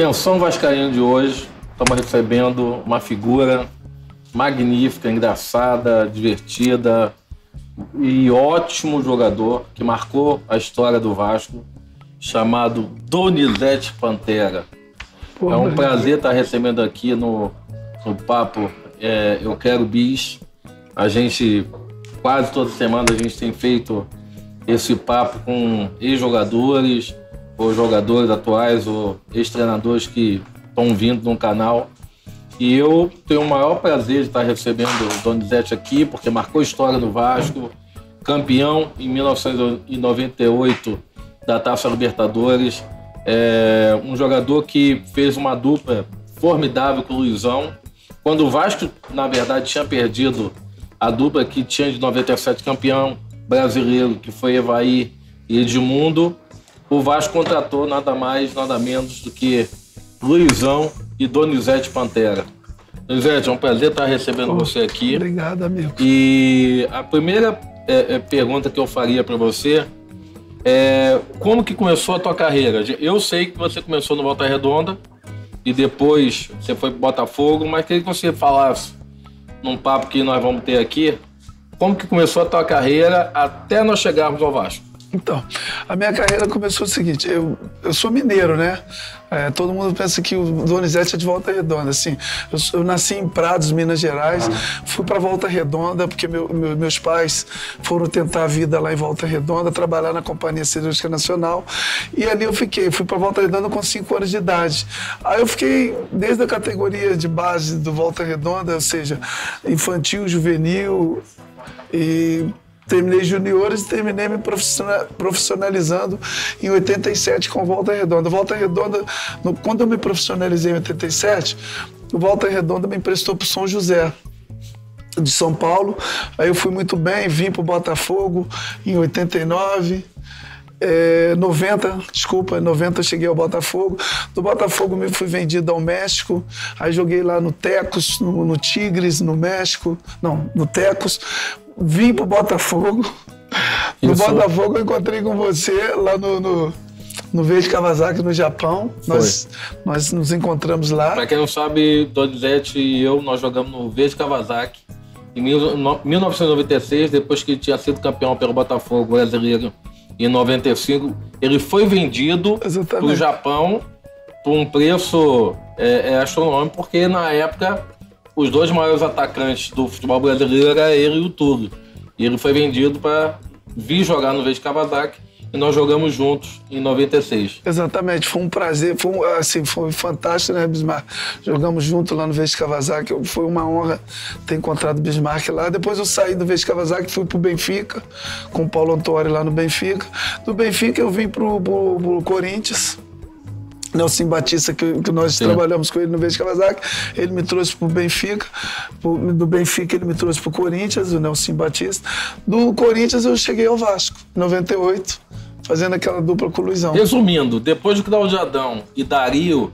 Atenção, vascaíno de hoje, estamos recebendo uma figura magnífica, engraçada, divertida e ótimo jogador que marcou a história do Vasco, chamado Donizete Pantera. É um prazer estar recebendo aqui no Papo Eu Quero Bis. A gente, quase toda semana, a gente tem feito esse papo com ex-jogadores, ou jogadores atuais, ou ex-treinadores que estão vindo no canal. E eu tenho o maior prazer de estar recebendo o Donizete aqui, porque marcou história no Vasco, campeão em 1998 da Taça Libertadores, um jogador que fez uma dupla formidável com o Luizão. Quando o Vasco, na verdade, tinha perdido a dupla que tinha de 97 campeão brasileiro, que foi Evaí e Edmundo, o Vasco contratou nada mais, nada menos do que Luizão e Donizete Pantera. Donizete, é um prazer estar recebendo você aqui. Obrigado, amigo. E a primeira pergunta que eu faria para você é como que começou a tua carreira? Eu sei que você começou no Volta Redonda e depois você foi para o Botafogo, mas queria que você falasse num papo que nós vamos ter aqui, como que começou a tua carreira até nós chegarmos ao Vasco? Então, a minha carreira começou o seguinte, eu sou mineiro, né? Todo mundo pensa que o Donizete é de Volta Redonda, assim. Eu nasci em Prados, Minas Gerais, fui para Volta Redonda porque meus pais foram tentar a vida lá em Volta Redonda, trabalhar na Companhia Cirúrgica Nacional, e ali eu fui para Volta Redonda com 5 anos de idade. Aí eu fiquei desde a categoria de base do Volta Redonda, ou seja, infantil, juvenil, e terminei juniores e terminei me profissionalizando em 87 com Volta Redonda. Volta Redonda, quando eu me profissionalizei em 87, o Volta Redonda me emprestou para o São José de São Paulo. Aí eu fui muito bem, vim para o Botafogo em 89. 90 eu cheguei ao Botafogo. Do Botafogo me fui vendido ao México. Aí joguei lá no Tecos, no Tigres, no México. Não, no Tecos. Vim pro Botafogo. No Botafogo eu encontrei com você lá no Verde Kawasaki, no Japão. Nós nos encontramos lá. Para quem não sabe, Donizete e eu, nós jogamos no Verde Kawasaki em 1996, depois que tinha sido campeão pelo Botafogo brasileiro em 95. Ele foi vendido para o Japão por um preço astronômico, porque na época os dois maiores atacantes do futebol brasileiro eram ele e o Túlio. E ele foi vendido para vir jogar no Verde Kawasaki e nós jogamos juntos em 96. Exatamente, foi um prazer, foi fantástico, né, Bismarck? Jogamos juntos lá no Verde Kawasaki, foi uma honra ter encontrado o Bismarck lá. Depois eu saí do Verde Kawasaki, fui pro Benfica, com o Paulo Autori lá no Benfica. Do Benfica eu vim pro Corinthians. Nelson Batista, que nós trabalhamos com ele no Verde Kawasaki, ele me trouxe para o Benfica, do Benfica ele me trouxe para o Corinthians, o Nelson Batista. Do Corinthians eu cheguei ao Vasco, em 98, fazendo aquela dupla com o Luizão. Resumindo, depois de Claudio Adão e Dario,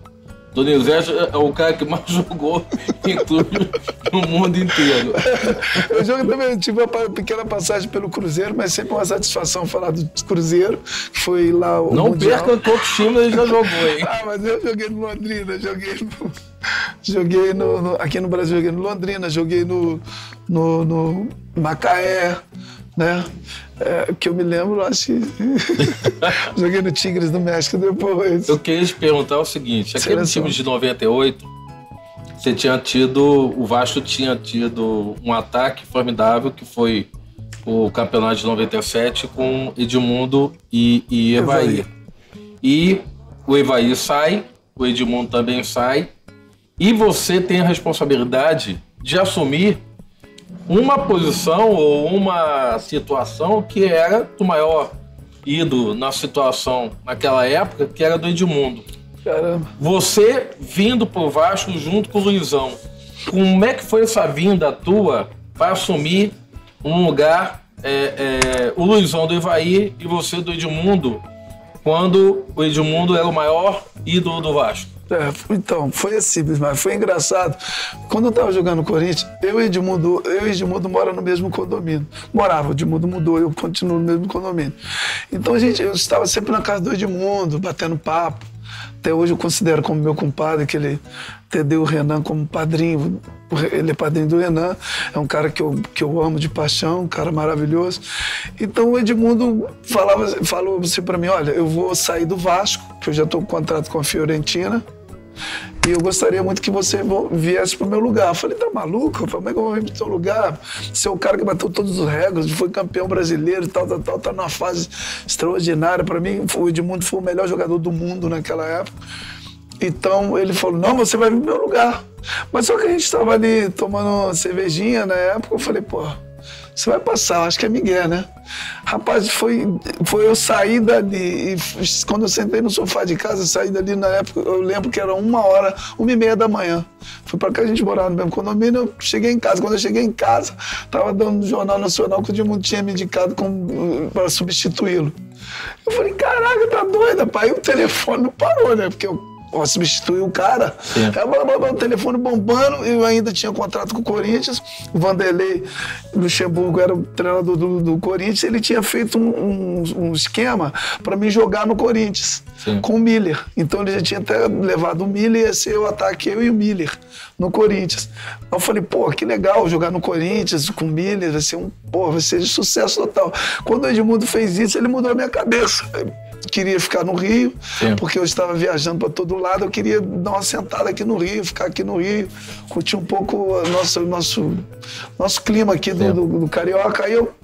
Donizete é o cara que mais jogou em clube no mundo inteiro. Eu também tive uma pequena passagem pelo Cruzeiro, mas sempre uma satisfação falar do Cruzeiro, que foi lá o Não Mundial. perca quantos times ele já jogou, hein? Mas eu joguei no Londrina, aqui no Brasil, joguei no Londrina, joguei no Macaé, né? Que eu me lembro, acho que joguei no Tigres do México depois. Eu queria te perguntar o seguinte, aquele time de 98, o Vasco tinha tido um ataque formidável, que foi o campeonato de 97 com Edmundo e Evaí. E o Evaí sai, o Edmundo também sai, e você tem a responsabilidade de assumir uma posição ou uma situação que era do maior ídolo na situação naquela época, que era do Edmundo. Caramba. Você vindo pro Vasco junto com o Luizão, como é que foi essa vinda tua para assumir um lugar, o Luizão do Evaí e você do Edmundo, quando o Edmundo era o maior ídolo do Vasco? Então, foi assim, mas foi engraçado. Quando eu estava jogando no Corinthians, eu e Edmundo mora no mesmo condomínio. Morava, o Edmundo mudou, eu continuo no mesmo condomínio. Então eu estava sempre na casa do Edmundo, batendo papo, até hoje eu considero como meu compadre, que ele entendeu o Renan como padrinho. Ele é padrinho do Renan, é um cara que eu amo de paixão, um cara maravilhoso. Então o Edmundo falou assim para mim, olha, eu vou sair do Vasco, que eu já estou com contrato com a Fiorentina, e eu gostaria muito que você viesse pro meu lugar. Eu falei, tá maluco? Eu falei, como é que eu vou vir pro teu lugar? Você é o cara que bateu todos os recordes, foi campeão brasileiro e tal, tá numa fase extraordinária. Para mim, o Edmundo foi o melhor jogador do mundo naquela época. Então ele falou, não, você vai vir pro meu lugar. Mas só que a gente estava ali tomando uma cervejinha na época, eu falei, pô, você vai passar, acho que é Miguel, né? Rapaz, foi eu sair dali, e quando eu sentei no sofá de casa, eu saí dali na época, eu lembro que era 1h30 da manhã. Fui pra cá, a gente morava no mesmo condomínio, eu cheguei em casa. Quando eu cheguei em casa, tava dando no Jornal Nacional que o Edmundo tinha me indicado para substituí-lo. Eu falei, caraca, tá doida, pai? E o telefone não parou, né? Porque eu substituí o cara. O telefone bombando, eu ainda tinha contrato com o Corinthians. O Vanderlei Luxemburgo era o treinador do Corinthians. Ele tinha feito um esquema para me jogar no Corinthians, com o Miller. Então ele já tinha até levado o Miller, ia ser o ataque, eu e o Miller, no Corinthians. Eu falei, pô, que legal jogar no Corinthians com o Miller, vai ser de sucesso total. Quando o Edmundo fez isso, ele mudou a minha cabeça. Queria ficar no Rio, porque eu estava viajando para todo lado, eu queria dar uma sentada aqui no Rio, ficar aqui no Rio, curtir um pouco o nosso clima aqui do Carioca. Aí eu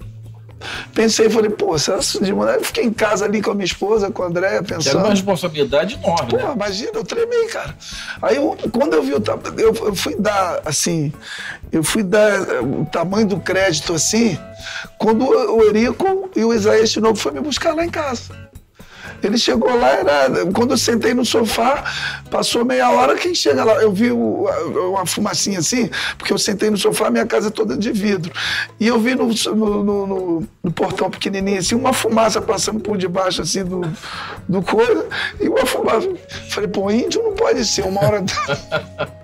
pensei, falei, pô, eu fiquei em casa ali com a minha esposa, com a Andréia, pensando. Era uma responsabilidade enorme, pô, né? Imagina, eu tremei, cara. Aí quando eu vi eu fui dar o tamanho do crédito assim, quando o Eurico e o Isaías Tinoco foram me buscar lá em casa. Ele chegou lá, quando eu sentei no sofá, passou meia hora, quem chega lá? Eu vi uma fumacinha assim, porque eu sentei no sofá, minha casa é toda de vidro. E eu vi no portão pequenininho assim, uma fumaça passando por debaixo assim do coisa, e uma fumaça. Falei, pô, índio não pode ser, uma hora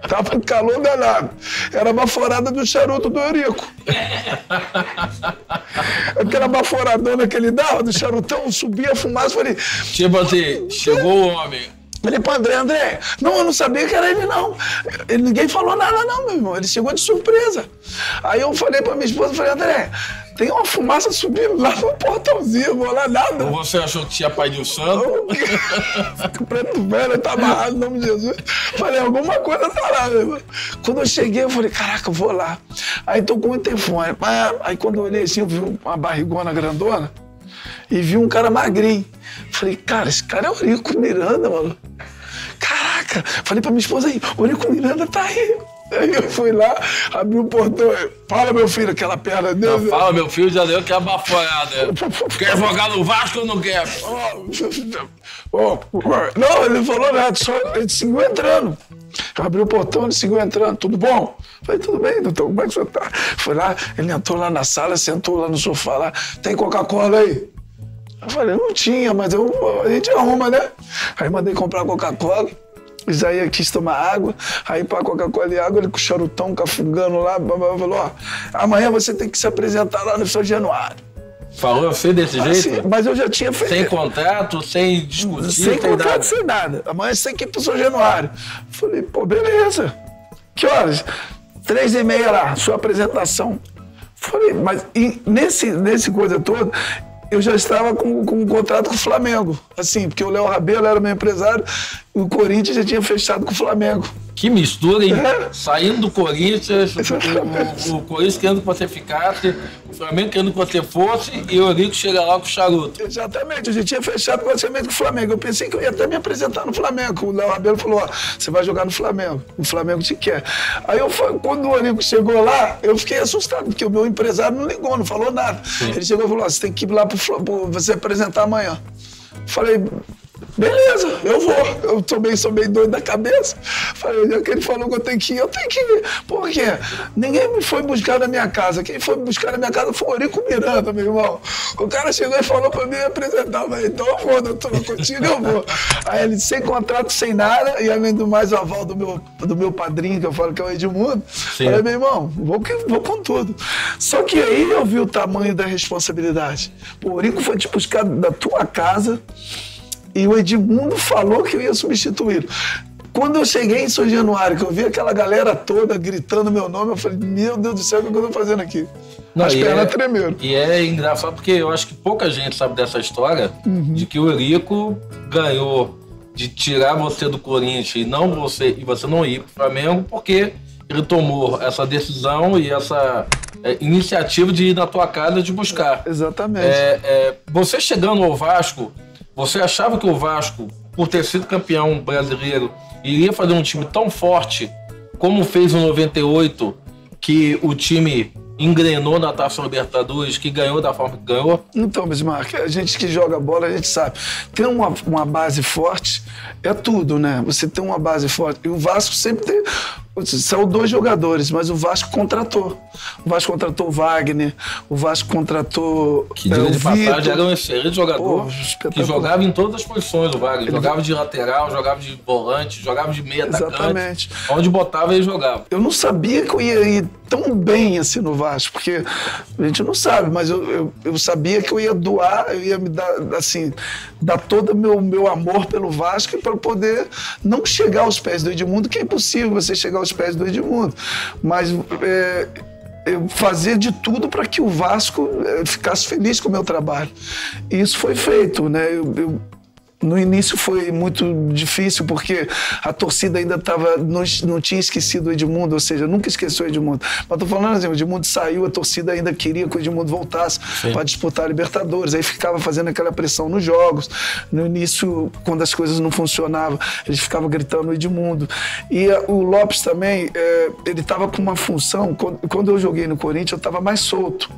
tava um calor danado. Era a baforada do charuto do Eurico. Aquela baforadona que ele dava do charutão, subia a fumaça, falei... Tipo assim, chegou o homem. Falei pro André, não, eu não sabia que era ele, não. Ninguém falou nada, não, meu irmão. Ele chegou de surpresa. Aí eu falei pra minha esposa, falei, André, tem uma fumaça subindo lá no portãozinho, vou lá nada. Ou você achou que tinha Pai do Santo? Preto velho, tá amarrado em nome de Jesus. Falei, alguma coisa tá lá, meu irmão. Quando eu cheguei, eu falei, caraca, eu vou lá. Aí tocou o interfone. Aí quando eu olhei assim, eu vi uma barrigona grandona e vi um cara magrinho. Falei, cara, esse cara é o Eurico Miranda, mano. Caraca! Falei pra minha esposa aí, o Eurico Miranda tá aí. Aí eu fui lá, abri o portão, fala meu filho, aquela perna dele. Não, fala meu filho, já deu que é baforada. Quer jogar no Vasco ou não quer? Não, ele falou nada, só ele seguiu entrando. Eu abri o portão, ele seguiu entrando, tudo bom? Falei, tudo bem, doutor, como é que você tá? Foi lá, ele entrou lá na sala, sentou lá no sofá lá, tem Coca-Cola aí? Eu falei, não tinha, mas a gente arruma, né? Aí mandei comprar Coca-Cola. Isaías quis tomar água, aí para Coca-Cola e água, ele com o charutão cafungando lá, falou, ó, amanhã você tem que se apresentar lá no São Januário. Falou assim, desse jeito? Mas eu já tinha feito. Sem contrato, sem discutir, sem contrato, sem nada. Amanhã você tem que ir pro São Januário. Falei, pô, beleza. Que horas? 3h30 lá, sua apresentação. Falei, mas nesse coisa toda, eu já estava com um contrato com o Flamengo. Assim, porque o Léo Rabelo era meu empresário e o Corinthians já tinha fechado com o Flamengo. Que mistura, hein? Saindo do Corinthians, o Corinthians querendo que você ficasse, o Flamengo querendo que você fosse e o Eurico chega lá com o charuto. Exatamente, a gente tinha fechado praticamente com o Flamengo. Eu pensei que eu ia até me apresentar no Flamengo. O Léo Rabelo falou, ó, você vai jogar no Flamengo, o Flamengo te quer. Aí quando o Eurico chegou lá, eu fiquei assustado, porque o meu empresário não ligou, não falou nada. Sim. Ele chegou e falou, ó, você tem que ir lá para você apresentar amanhã. Falei, beleza, eu vou. Eu sou bem doido da cabeça. Falei, já que ele falou que eu tenho que ir, eu tenho que ir. Por quê? Ninguém me foi buscar na minha casa. Quem foi me buscar na minha casa foi o Eurico Miranda, meu irmão. O cara chegou e falou pra mim apresentar. Eu falei, então eu vou, doutor, contigo eu vou. Aí ele, sem contrato, sem nada, e além do mais, o aval do meu padrinho, que eu falo que é o Edmundo. Sim. Falei, meu irmão, vou com tudo. Só que aí eu vi o tamanho da responsabilidade. O Eurico foi te buscar da tua casa E o Edmundo falou que eu ia substituí-lo. Quando eu cheguei em São Januário, que eu vi aquela galera toda gritando meu nome, eu falei, meu Deus do céu, o que eu tô fazendo aqui? Não, as pernas tremeram. E é engraçado porque eu acho que pouca gente sabe dessa história, de que o Eurico ganhou de tirar você do Corinthians e você não ir pro Flamengo, porque ele tomou essa decisão e essa iniciativa de ir na tua casa de buscar. Exatamente. Você chegando ao Vasco, você achava que o Vasco, por ter sido campeão brasileiro, iria fazer um time tão forte como fez em 98, que o time engrenou na Taça Libertadores, que ganhou da forma que ganhou? Então, Bismarck, a gente que joga bola, a gente sabe. Ter uma base forte é tudo, né? Você tem uma base forte. E o Vasco sempre tem... São 2 jogadores, mas o Vasco contratou. O Vasco contratou o Wagner, o Vasco contratou que diga de passagem, era um excelente jogador, que jogava em todas as posições, o Wagner. Jogava de lateral, jogava de volante, jogava de meia atacante. Exatamente. Onde botava, ele jogava. Eu não sabia que eu ia ir tão bem assim no Vasco, porque a gente não sabe, mas eu sabia que eu ia doar, eu ia me dar, assim, dar todo o meu amor pelo Vasco para poder não chegar aos pés do Edmundo, que é impossível você chegar aos pés do Edmundo, mas eu fazer de tudo para que o Vasco ficasse feliz com o meu trabalho. E isso foi feito, né? No início foi muito difícil, porque a torcida ainda não tinha esquecido o Edmundo, ou seja, nunca esqueceu o Edmundo. Mas tô falando assim, o Edmundo saiu, a torcida ainda queria que o Edmundo voltasse para disputar a Libertadores, aí ficava fazendo aquela pressão nos jogos. No início, quando as coisas não funcionavam, eles ficavam gritando o Edmundo. E o Lopes também, ele estava com uma função, quando eu joguei no Corinthians, eu estava mais solto.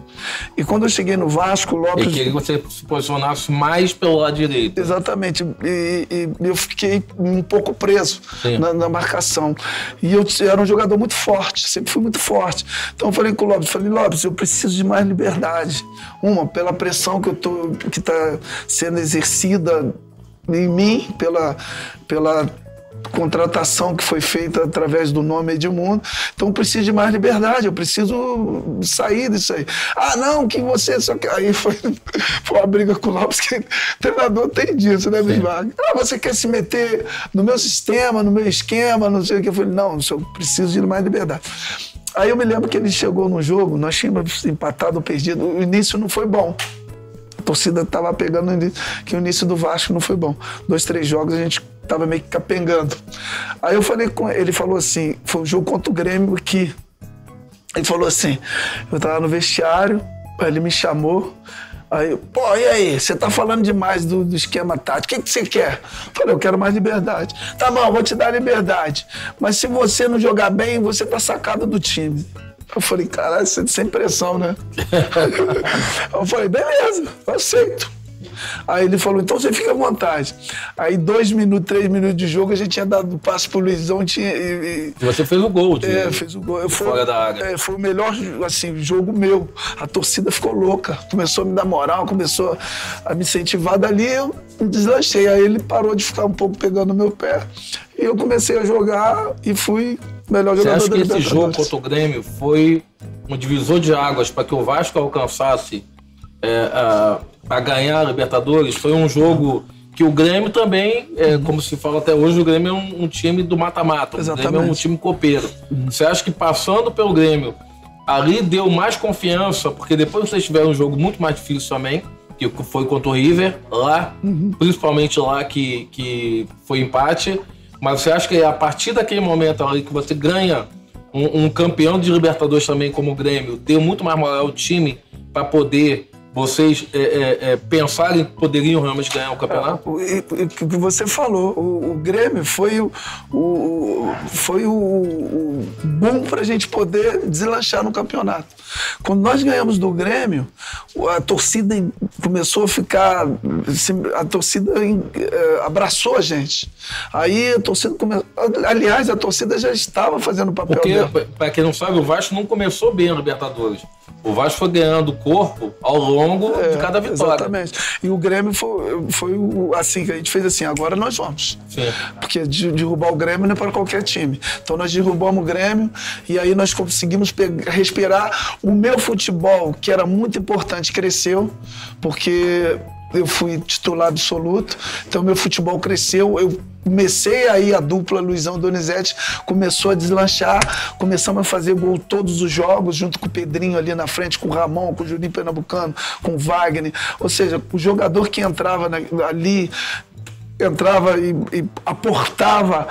E quando eu cheguei no Vasco, o Lopes... E queria que você se posicionasse mais pelo lado direito. Exatamente. E eu fiquei um pouco preso na marcação. E eu era um jogador muito forte, sempre fui muito forte. Então eu falei com o Lopes, Lopes, eu preciso de mais liberdade. Pela pressão que está sendo exercida em mim, pela contratação que foi feita através do nome Edmundo. Então eu preciso de mais liberdade, eu preciso sair disso aí. Ah, não, que você... Só que... Aí foi uma briga com o Lopes, que o treinador tem disso, né, Bismarck? Ah, você quer se meter no meu sistema, no meu esquema, não sei o que. Eu falei, não, eu preciso de mais liberdade. Aí eu me lembro que ele chegou no jogo, nós tínhamos empatado ou perdido, o início não foi bom. A torcida estava pegando que o início do Vasco não foi bom. 2, 3 jogos a gente estava meio que capengando. Aí eu falei com ele, ele falou assim, foi um jogo contra o Grêmio aqui. Ele falou assim, eu estava no vestiário, aí ele me chamou, aí, pô, e aí, você tá falando demais do esquema tático, o que você quer? Eu falei, eu quero mais liberdade. Tá bom, vou te dar liberdade, mas se você não jogar bem, você tá sacado do time. Eu falei, caralho, sem pressão, né? Eu falei, beleza, eu aceito. Aí ele falou, então você fica à vontade. Aí 2 minutos, 3 minutos de jogo, a gente tinha dado passe pro Luizão. E você fez o gol, fez o gol. Fora da área. Foi o melhor assim, jogo meu. A torcida ficou louca, começou a me dar moral, começou a me incentivar. Dali eu deslanchei. Aí ele parou de ficar um pouco pegando no meu pé. E eu comecei a jogar e fui melhor jogador da Libertadores. Você acha que esse jogo contra o Grêmio foi um divisor de águas para que o Vasco alcançasse a ganhar a Libertadores? Foi um jogo que o Grêmio também, como se fala até hoje, o Grêmio é um time do mata-mata. O Grêmio é um time copeiro. Você acha que passando pelo Grêmio, ali deu mais confiança, porque depois vocês tiveram um jogo muito mais difícil também, que foi contra o River, lá, principalmente lá que foi empate. Mas você acha que a partir daquele momento ali que você ganha um campeão de Libertadores também como o Grêmio, deu muito mais moral ao time para poder vocês pensarem que poderiam realmente ganhar o campeonato? O que você falou, o Grêmio foi o bom para a gente poder deslanchar no campeonato. Quando nós ganhamos do Grêmio, a torcida começou a ficar... A torcida abraçou a gente. Aí a torcida começou... Aliás, a torcida já estava fazendo o papel dela. Porque, para quem não sabe, o Vasco não começou bem a Libertadores. O Vasco foi ganhando corpo ao longo de cada vitória. Exatamente. E o Grêmio foi assim, que a gente fez assim, agora nós vamos. Sim. Porque derrubar o Grêmio não é para qualquer time. Então nós derrubamos o Grêmio e aí nós conseguimos respirar. O meu futebol, que era muito importante, cresceu, porque eu fui titular absoluto, então meu futebol cresceu, eu comecei aí a dupla Luizão Donizete, começou a deslanchar, começamos a fazer gol todos os jogos, junto com o Pedrinho ali na frente, com o Ramon, com o Juninho Pernambucano, com o Wagner, ou seja, o jogador que entrava ali, entrava e aportava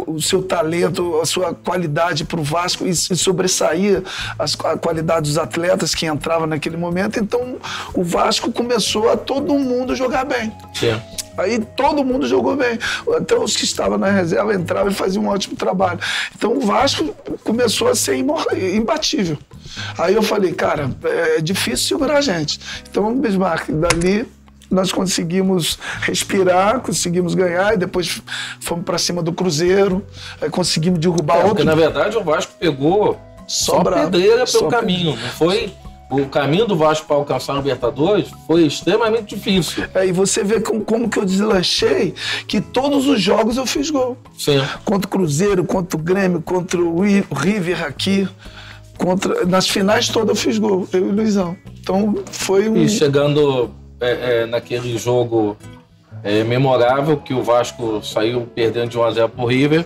o seu talento, a sua qualidade para o Vasco e sobressaía a qualidade dos atletas que entravam naquele momento. Então, o Vasco começou a todo mundo jogar bem. Sim. Aí todo mundo jogou bem. Até os que estavam na reserva entravam e faziam um ótimo trabalho. Então, o Vasco começou a ser imbatível. Aí eu falei, cara, é difícil segurar a gente. Então, Bismarck, dali nós conseguimos respirar, conseguimos ganhar e depois fomos para cima do Cruzeiro, aí conseguimos derrubar outro. Porque, na verdade, o Vasco pegou só pedreira pelo caminho. Não foi... O caminho do Vasco para alcançar a Libertadores foi extremamente difícil. E você vê como que eu deslanchei, que todos os jogos eu fiz gol. Sim. Contra o Cruzeiro, contra o Grêmio, contra o River aqui. Nas finais todas eu fiz gol, eu e o Luizão. Então foi um... E chegando naquele jogo memorável que o Vasco saiu perdendo de 1-0 pro River,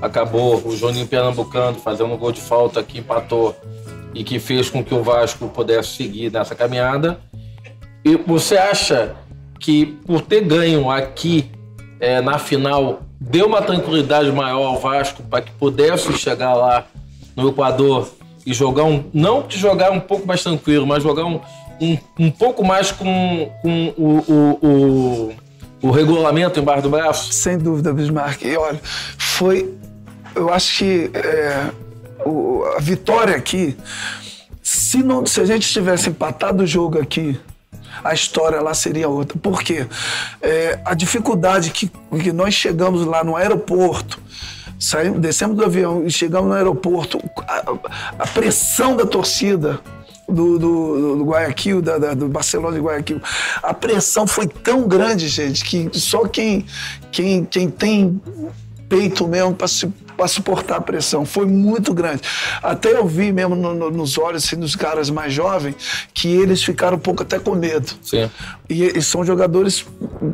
acabou o Juninho Pernambucano fazendo um gol de falta que empatou e que fez com que o Vasco pudesse seguir nessa caminhada. E você acha que por ter ganho aqui na final deu uma tranquilidade maior ao Vasco para que pudesse chegar lá no Equador e jogar não que jogar um pouco mais tranquilo, mas jogar um pouco mais com o regulamento embaixo do braço? Sem dúvida, Bismarck. E olha, eu acho que a vitória aqui, se a gente tivesse empatado o jogo aqui, a história lá seria outra. Por quê? A dificuldade que nós chegamos lá no aeroporto, descemos do avião e chegamos no aeroporto, a pressão da torcida do Guayaquil, do Barcelona de Guayaquil, a pressão foi tão grande, gente, que só quem tem peito mesmo para suportar a pressão, foi muito grande. Até eu vi mesmo nos olhos assim, dos caras mais jovens que eles ficaram um pouco até com medo. Sim. E são jogadores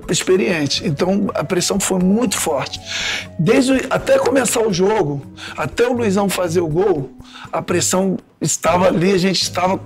experientes, então a pressão foi muito forte. Até começar o jogo, até o Luizão fazer o gol, a pressão estava ali, a gente estava...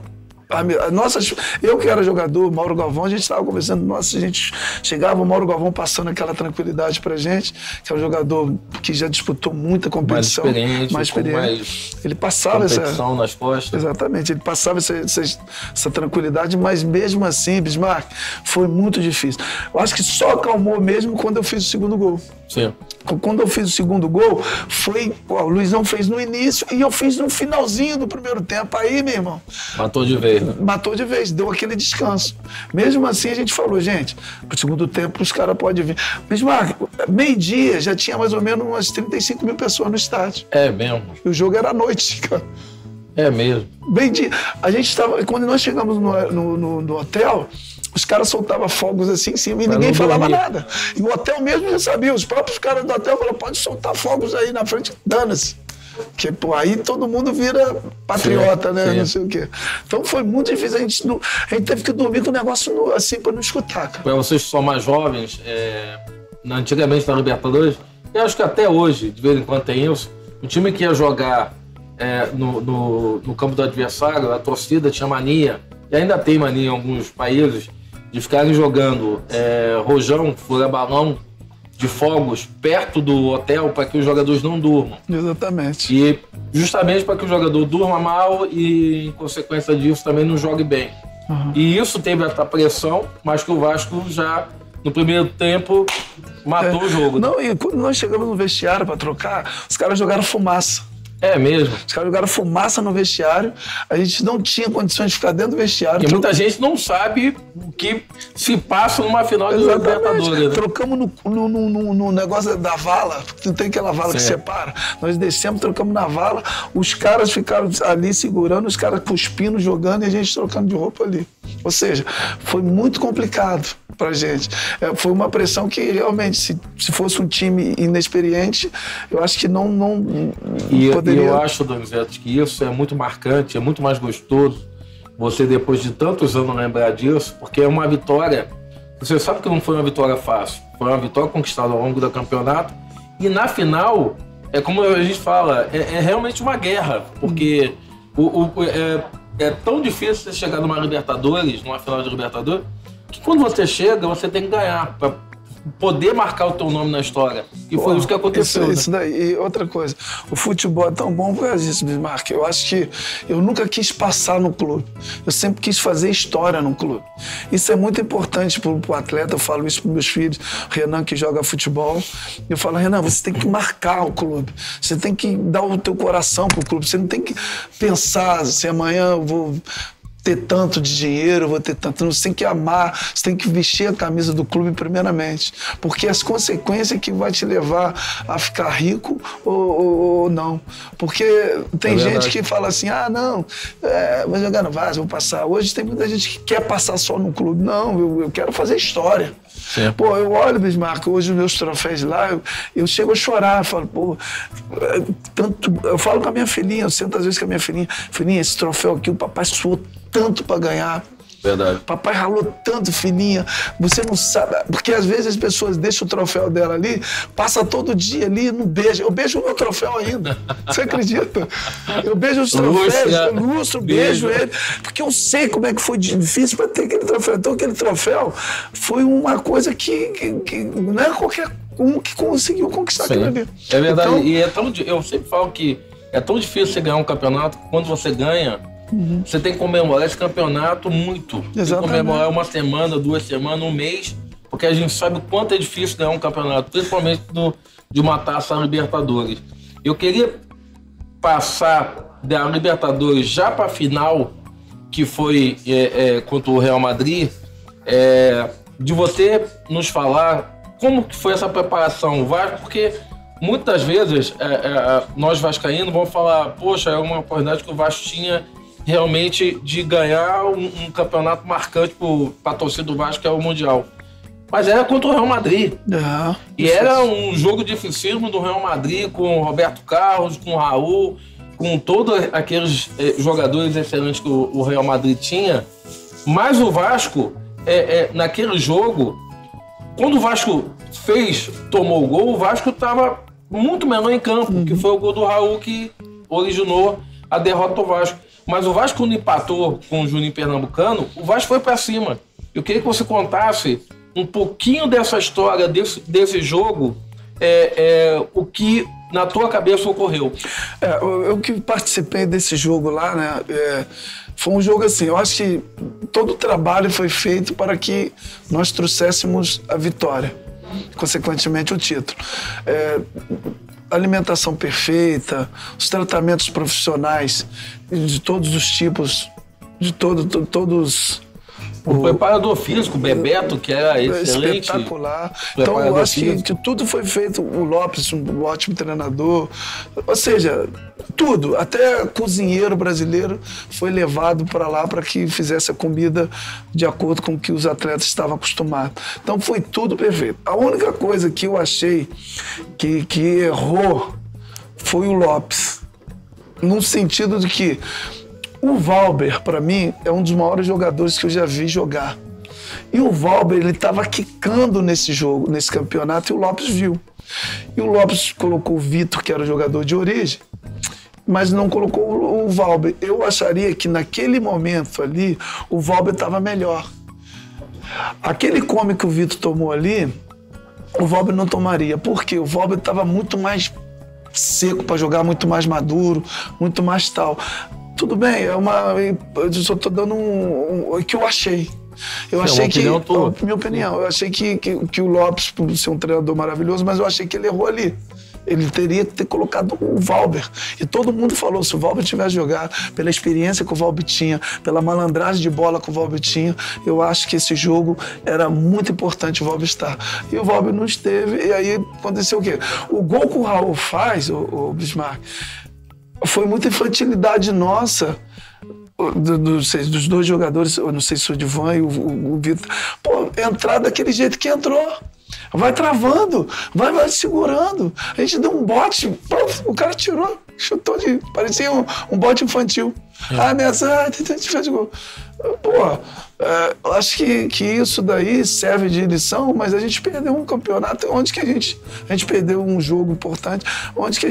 eu que era jogador, Mauro Galvão, a gente estava conversando, a gente chegava, o Mauro Galvão passando aquela tranquilidade pra gente, que é um jogador que já disputou muita competição, mais experiente. Ele passava competição nas costas. Exatamente, ele passava essa tranquilidade, mas mesmo assim, Bismarck, foi muito difícil. Eu acho que só acalmou mesmo quando eu fiz o segundo gol. Sim. Quando eu fiz o segundo gol, o Luizão fez no início e eu fiz no finalzinho do primeiro tempo. Aí, meu irmão... Matou de vez, né? Matou de vez, deu aquele descanso. Mesmo assim, a gente falou, gente, pro segundo tempo os caras podem vir. Bismarck, meio-dia já tinha mais ou menos umas 35 mil pessoas no estádio. É mesmo. E o jogo era à noite, cara. É mesmo. Meio-dia. A gente estava... Quando nós chegamos no hotel... Os caras soltavam fogos assim em cima e ninguém falava nada. E o hotel mesmo já sabia. Os próprios caras do hotel falaram, pode soltar fogos aí na frente, dana-se. Porque, aí todo mundo vira patriota, né? Sim. Não sei o quê. Então foi muito difícil. A gente teve que dormir com o negócio assim para não escutar. Para vocês que são mais jovens, antigamente na Libertadores, eu acho que até hoje, de vez em quando tem isso, o time que ia jogar no campo do adversário, a torcida tinha mania, e ainda tem mania em alguns países, de ficarem jogando rojão, fura-balão de fogos perto do hotel para que os jogadores não durmam. Exatamente. E justamente para que o jogador durma mal e, em consequência disso, também não jogue bem. Uhum. E isso teve essa pressão, mas que o Vasco já, no primeiro tempo, matou o jogo. Não, e quando nós chegamos no vestiário para trocar, os caras jogaram fumaça. É mesmo? Os caras jogaram fumaça no vestiário, a gente não tinha condições de ficar dentro do vestiário. Porque muita gente não sabe o que se passa numa final de Libertadores. Né? Trocamos no negócio da vala, não tem aquela vala que separa. Nós descemos, trocamos na vala, os caras ficaram ali segurando, os caras cuspindo, jogando e a gente trocando de roupa ali. Ou seja, foi muito complicado pra gente. Foi uma pressão que realmente, se fosse um time inexperiente, eu acho que não poderia... E eu acho, Donizete, que isso é muito marcante, é muito mais gostoso você depois de tantos anos lembrar disso, porque é uma vitória, você sabe que não foi uma vitória fácil, foi uma vitória conquistada ao longo do campeonato, e na final, é como a gente fala, é realmente uma guerra, porque é tão difícil você chegar numa Libertadores, numa final de Libertadores, que quando você chega, você tem que ganhar, para poder marcar o teu nome na história. E foi isso que aconteceu. Isso daí. E outra coisa, o futebol é tão bom por causa disso, Bismarck. Eu acho que eu nunca quis passar no clube. Eu sempre quis fazer história no clube. Isso é muito importante pro atleta. Eu falo isso pros meus filhos. Renan, que joga futebol. Eu falo, Renan, você tem que marcar o clube. Você tem que dar o teu coração pro clube. Você não tem que pensar se amanhã eu vou ter tanto de dinheiro, vou ter tanto. Você tem que amar, você tem que vestir a camisa do clube primeiramente. Porque as consequências que vai te levar a ficar rico ou não. Porque tem gente que fala assim, não, vou jogar no Vasco, vou passar. Hoje tem muita gente que quer passar só no clube. Não, eu quero fazer história. Sim. Pô, eu olho, Bismarck, hoje os meus troféus lá, eu chego a chorar, eu falo, pô, eu falo com a minha filhinha, eu sento às vezes com a minha filhinha, esse troféu aqui, o papai suou tanto pra ganhar. Verdade. Papai ralou tanto, filhinha, você não sabe, porque às vezes as pessoas deixam o troféu dela ali, passa todo dia ali, não beija. Eu beijo o meu troféu ainda, você acredita? Eu beijo os troféus, eu lustro, beijo ele, porque eu sei como é que foi difícil para ter aquele troféu. Então aquele troféu foi uma coisa que não é qualquer um que conseguiu conquistar aquilo ali. É verdade, então, e eu sempre falo que é tão difícil você ganhar um campeonato, que quando você ganha, você tem que comemorar esse campeonato muito. Exatamente. Tem que comemorar uma semana, 2 semanas, um mês, porque a gente sabe o quanto é difícil ganhar um campeonato, principalmente de uma taça Libertadores. Eu queria passar da Libertadores já para a final, que foi contra o Real Madrid, de você nos falar como que foi essa preparação, porque muitas vezes nós vascaínos vamos falar, poxa, é uma oportunidade que o Vasco tinha realmente de ganhar um campeonato marcante para a torcida do Vasco, que é o Mundial. Mas era contra o Real Madrid. E era um jogo dificílimo do Real Madrid, com o Roberto Carlos, com o Raul, com todos aqueles jogadores excelentes que o Real Madrid tinha. Mas o Vasco, naquele jogo, quando o Vasco tomou o gol, o Vasco estava muito menor em campo, que foi o gol do Raul que originou a derrota do Vasco. Mas o Vasco, quando empatou com o Juninho Pernambucano, o Vasco foi para cima. Eu queria que você contasse um pouquinho dessa história, desse jogo, o que na tua cabeça ocorreu. Eu que participei desse jogo lá, né? Foi um jogo assim, eu acho que todo o trabalho foi feito para que nós trouxéssemos a vitória, consequentemente o título. Alimentação perfeita, os tratamentos profissionais de todos os tipos, de todos... O preparador físico, o Bebeto, que era excelente. Espetacular. Então, eu acho que tudo foi feito. O Lopes, um ótimo treinador. Ou seja, tudo. Até cozinheiro brasileiro foi levado para lá para que fizesse a comida de acordo com o que os atletas estavam acostumados. Então, foi tudo perfeito. A única coisa que eu achei que errou foi o Lopes. No sentido de que o Valber, para mim, é um dos maiores jogadores que eu já vi jogar. E o Valber, ele estava quicando nesse jogo, nesse campeonato, e o Lopes viu. E o Lopes colocou o Vitor, que era o jogador de origem, mas não colocou o Valber. Eu acharia que naquele momento ali, o Valber estava melhor. Aquele come que o Vitor tomou ali, o Valber não tomaria. Por quê? O Valber estava muito mais seco para jogar, muito mais maduro, muito mais tal. Tudo bem, eu só tô dando o que eu achei. Eu achei que, minha opinião, eu achei que o Lopes, por ser um treinador maravilhoso, mas eu achei que ele errou ali. Ele teria que ter colocado o Valber. E todo mundo falou, se o Valber tivesse jogado, pela experiência que o Valber tinha, pela malandragem de bola que o Valber tinha, eu acho que esse jogo era muito importante o Valber estar. E o Valber não esteve, e aí aconteceu o quê? O gol que o Raul faz, o Bismarck, foi muita infantilidade nossa, dos dois jogadores, eu não sei se o Divan e o Vitor, entrar daquele jeito que entrou. Vai travando, vai segurando. A gente deu um bote, o cara tirou. chutou de... parecia um bote infantil. Ameaçar, fez gol. Pô, eu acho que isso daí serve de lição, mas a gente perdeu um campeonato onde que a gente perdeu um jogo importante, onde que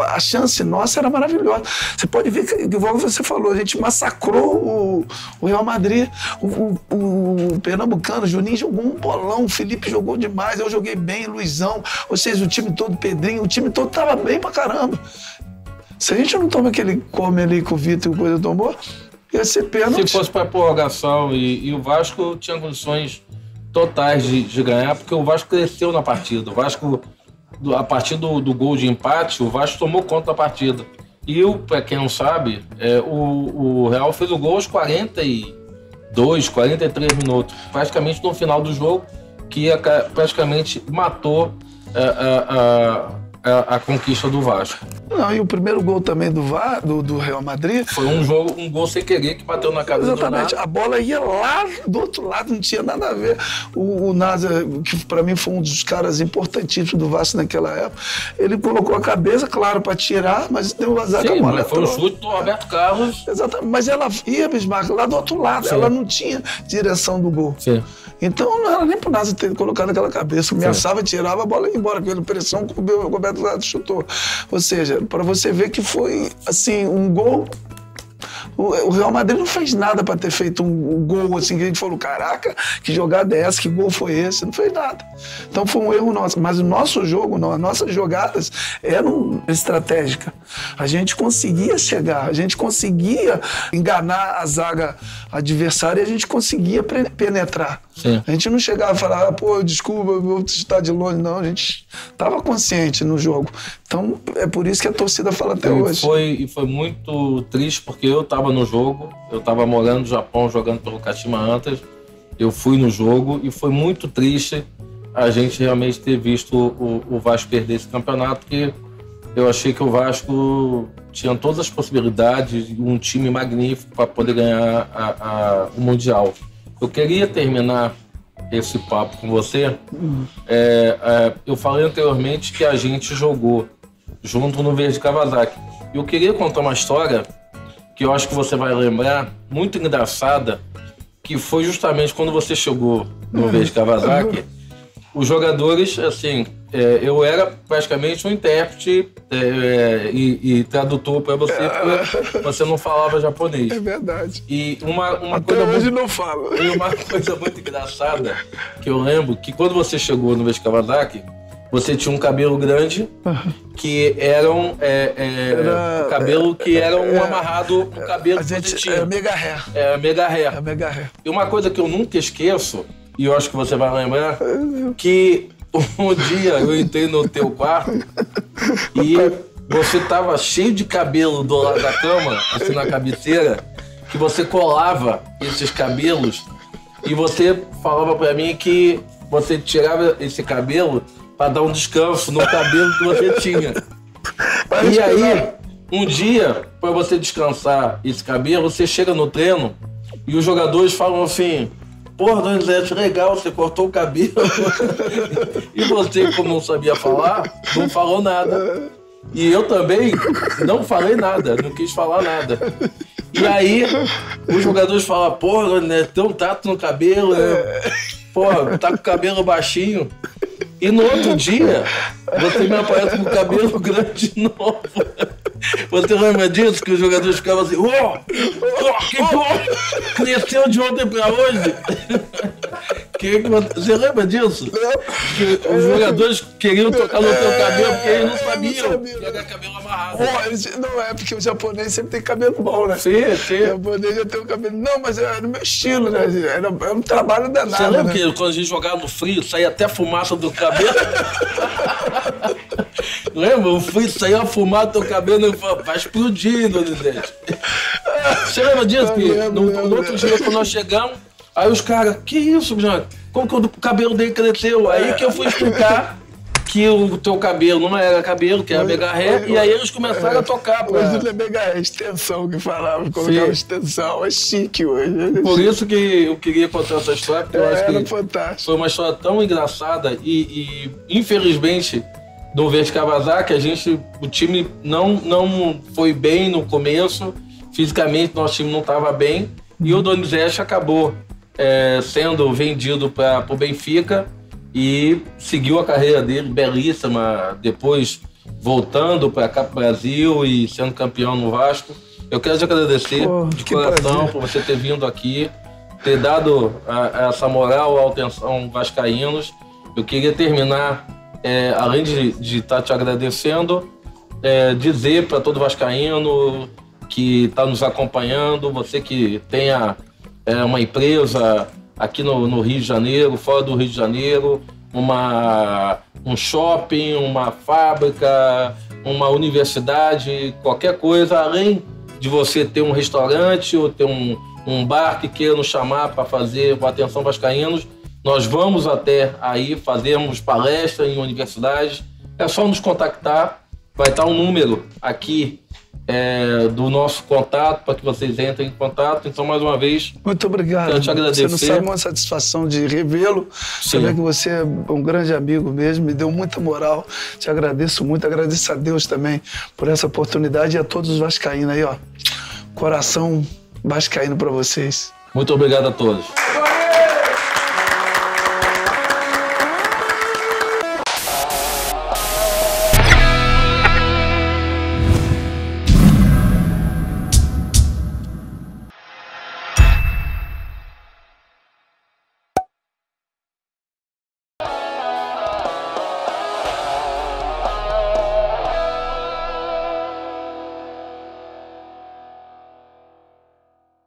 a chance nossa era maravilhosa. Você pode ver que, igual você falou, a gente massacrou o Real Madrid, o Pernambucano, o Juninho jogou um bolão, o Felipe jogou demais, eu joguei bem, Luizão, ou seja, o time todo, Pedrinho, o time todo tava bem pra caramba. Se a gente não toma aquele come ali que o Vitor e o coisa tomou, ia ser pênalti. Se fosse para prorrogação e o Vasco tinha condições totais de ganhar, porque o Vasco cresceu na partida. O Vasco, a partir do gol de empate, o Vasco tomou conta da partida. E para quem não sabe, o Real fez o gol aos 42, 43 minutos, praticamente no final do jogo, que praticamente matou a conquista do Vasco. Não, e o primeiro gol também do Real Madrid... Foi um gol sem querer que bateu na cabeça. Exatamente, a bola ia lá do outro lado, não tinha nada a ver. O Nasa, que para mim foi um dos caras importantíssimos do Vasco naquela época, ele colocou a cabeça, claro, para tirar, mas deu azar com a bola. Foi um chute do Roberto Carlos. Exatamente, mas ela ia, Bismarck, lá do outro lado, ela não tinha direção do gol. Sim. Então não era nem pro Nasa ter colocado aquela cabeça, ameaçava, tirava a bola e ia embora, pela pressão que o Roberto Carlos chutou. Ou seja, para você ver que foi, assim, um gol... O Real Madrid não fez nada para ter feito um gol, assim, que a gente falou, caraca, que jogada é essa, que gol foi esse? Não fez nada. Então foi um erro nosso. Mas o nosso jogo, as nossas jogadas eram estratégicas. A gente conseguia chegar, a gente conseguia enganar a zaga adversária e a gente conseguia penetrar. Sim. A gente não chegava e falava, pô, desculpa, eu vou estar de longe. Não, a gente estava consciente no jogo. Então é por isso que a torcida fala até hoje. Foi muito triste, porque eu estava no jogo, eu estava morando no Japão, jogando pelo Kashima Antlers, eu fui no jogo e foi muito triste a gente realmente ter visto o Vasco perder esse campeonato, porque eu achei que o Vasco tinha todas as possibilidades, um time magnífico para poder ganhar o Mundial. Eu queria terminar esse papo com você. Eu falei anteriormente que a gente jogou junto no Verde Kawasaki. Eu queria contar uma história que eu acho que você vai lembrar, muito engraçada, que foi justamente quando você chegou no Verde Kawasaki. Os jogadores, assim, eu era praticamente um intérprete e tradutor para você, porque você não falava japonês. É verdade. E uma até coisa hoje não falo. E uma coisa muito engraçada, que eu lembro, que quando você chegou no Verde Kawasaki, você tinha um cabelo grande, que era um cabelo que era amarrado no cabelo que você tinha. É mega ré. É mega ré. É mega ré. E uma coisa que eu nunca esqueço, e eu acho que você vai lembrar, que um dia eu entrei no teu quarto e você tava cheio de cabelo do lado da cama, assim na cabeceira, que você colava esses cabelos e você falava pra mim que você tirava esse cabelo para dar um descanso no cabelo que você tinha. E aí, um dia, para você descansar esse cabelo, você chega no treino e os jogadores falam assim: porra, Donizete, legal, você cortou o cabelo. E você, como não sabia falar, não falou nada. E eu também não falei nada, não quis falar nada. E aí, os jogadores falam: porra, Donizete, tem um tato no cabelo, né? Porra, tá com o cabelo baixinho. E no outro dia, você me aparece com o cabelo grande de novo. Você lembra disso? Que os jogadores ficavam assim: cresceu de ontem pra hoje? Você lembra disso? Que os jogadores queriam tocar no teu cabelo porque eles não sabiam que era cabelo amarrado. Não é, porque o japonês sempre tem cabelo bom, né? Sim. O japonês já tem o cabelo... Não, mas era no meu estilo, né? Era um trabalho danado. Você lembra, né? que quando a gente jogava no frio, saía até fumaça do cabelo? Lembra? O frio saía a fumaça do teu cabelo e falava: vai explodir, Donizete. Você lembra disso? No outro dia, quando nós chegamos, aí os caras: que isso, Jean? Como que o cabelo dele cresceu? Aí que eu fui explicar que o teu cabelo não era cabelo, que era mega ré, e aí eles começaram a tocar. Hoje não é mega ré, extensão que falava, colocava extensão, é chique hoje. Por isso que eu queria contar essa história, porque eu acho que fantástico. foi uma história tão engraçada e infelizmente, do Verde Kawasaki, o time não foi bem no começo, fisicamente nosso time não estava bem, e o Donizete acabou sendo vendido para o Benfica e seguiu a carreira dele belíssima, depois voltando para cá para o Brasil e sendo campeão no Vasco. Eu quero te agradecer de coração por você ter vindo aqui, ter dado essa moral à atenção vascaínos. Eu queria terminar, além de estar te agradecendo, dizer para todo vascaíno que está nos acompanhando, você que tenha uma empresa aqui no Rio de Janeiro, fora do Rio de Janeiro, um shopping, uma fábrica, uma universidade, qualquer coisa, além de você ter um restaurante ou ter um bar que queira nos chamar para fazer o Atenção Vascaínos, nós vamos até aí, fazemos palestra em universidades. É só nos contactar, vai estar um número aqui do nosso contato para que vocês entrem em contato. Então, mais uma vez, muito obrigado. Quero te agradecer. Você não sabe uma satisfação de revê-lo, saber que você é um grande amigo mesmo, me deu muita moral. Te agradeço muito, agradeço a Deus também por essa oportunidade e a todos os vascaínos aí, ó. Coração vascaíno para vocês. Muito obrigado a todos.